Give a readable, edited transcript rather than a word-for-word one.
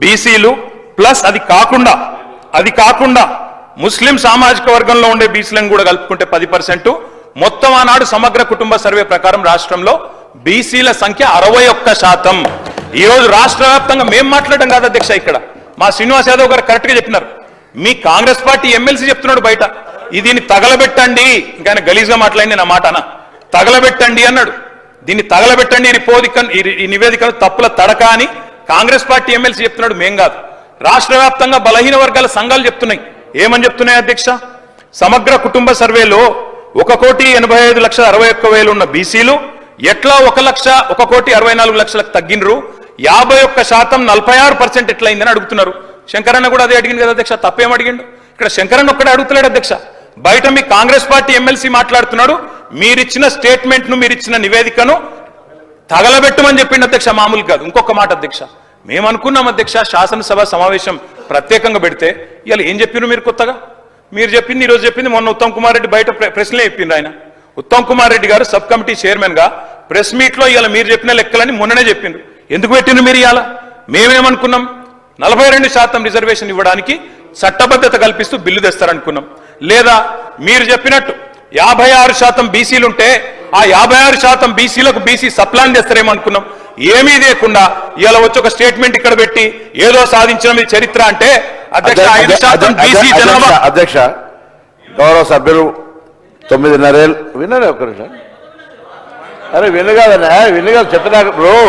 బీసీలు ప్లస్ అది కాకుండా ముస్లిం సామాజిక వర్గంలో ఉండే బీసీలను కూడా కలుపుకుంటే 10%. మొత్తం ఆనాడు సమగ్ర కుటుంబ సర్వే ప్రకారం రాష్ట్రంలో బీసీల సంఖ్య 61%. ఈ రోజు రాష్ట్ర వ్యాప్తంగా మేము మాట్లాడడం కాదు అధ్యక్ష, ఇక్కడ మా శ్రీనివాస్ యాదవ్ గారు కరెక్ట్ గా చెప్పినారు. మీ కాంగ్రెస్ పార్టీ ఎమ్మెల్సీ చెప్తున్నాడు బయట, దీన్ని తగలబెట్టండి, ఇంకా ఆయన గలీజ్గా మాట్లాడింది నా మాట అన్న, తగలబెట్టండి అన్నాడు. దీన్ని తగలబెట్టండి, ఈ నివేదికను తప్పుల తడక అని కాంగ్రెస్ పార్టీ ఎమ్మెల్సీ చెప్తున్నాడు, మేం కాదు. రాష్ట్ర వ్యాప్తంగా బలహీన వర్గాల సంఘాలు చెప్తున్నాయి. ఏమని చెప్తున్నాయి అధ్యక్ష? సమగ్ర కుటుంబ సర్వేలో 1,85,61,000 ఉన్న బీసీలు ఎట్లా 1,64,64,00,000 తగ్గినరు, 51% 46% ఎట్లయిందని అడుగుతున్నారు. శంకరన్న కూడా అదే అడిగింది కదా అధ్యక్ష, తప్పేం అడిగిండు? ఇక్కడ శంకరన్న ఒక్కడే అడుగుతలేడు అధ్యక్ష, బయట మీ కాంగ్రెస్ పార్టీ ఎమ్మెల్సీ మాట్లాడుతున్నాడు, మీరిచ్చిన స్టేట్మెంట్ ను మీరిచ్చిన నివేదికను తగలబెట్టమని చెప్పిండు అధ్యక్ష, మామూలు కాదు. ఇంకొక మాట అధ్యక్ష, మేము అనుకున్నాం అధ్యక్ష శాసనసభ సమావేశం ప్రత్యేకంగా పెడితే, ఇవాళ ఏం చెప్పినారు మీరు కొత్తగా? మీరు చెప్పింది ఈరోజు చెప్పింది మొన్న ఉత్తమ్ కుమార్ రెడ్డి బయట ప్రెస్లే చెప్పిండ్రు. ఆయన ఉత్తమ్ కుమార్ రెడ్డి గారు సబ్ కమిటీ చైర్మన్ గా ప్రెస్ మీట్ లో ఇవాళ మీరు చెప్పిన లెక్కలని మొన్ననే చెప్పిండ్రు. ఎందుకు పెట్టిండ్రు మీరు? ఇవాళ మేమేమనుకున్నాం, 42% రిజర్వేషన్ ఇవ్వడానికి చట్టబద్ధత కల్పిస్తూ బిల్లు తెస్తారనుకున్నాం. లేదా మీరు చెప్పినట్టు 56% బీసీలుంటే ఆ 56% బీసీలకు బీసీ సప్లాన్ చేస్తారేమో అనుకున్నాం. ఏమీ లేకుండా ఇవాళ వచ్చి ఒక స్టేట్మెంట్ ఇక్కడ పెట్టి ఏదో సాధించిన మీ చరిత్ర అంటే అధ్యక్ష 5% బీసీ జనాభా. అధ్యక్ష గౌరవ సభ్యులు 9.5 ఏళ్ళు విన్నారే ఒక్క నిమిషం. అరే వినగాదన్నా, వినగా చెప్పినా బ్రో.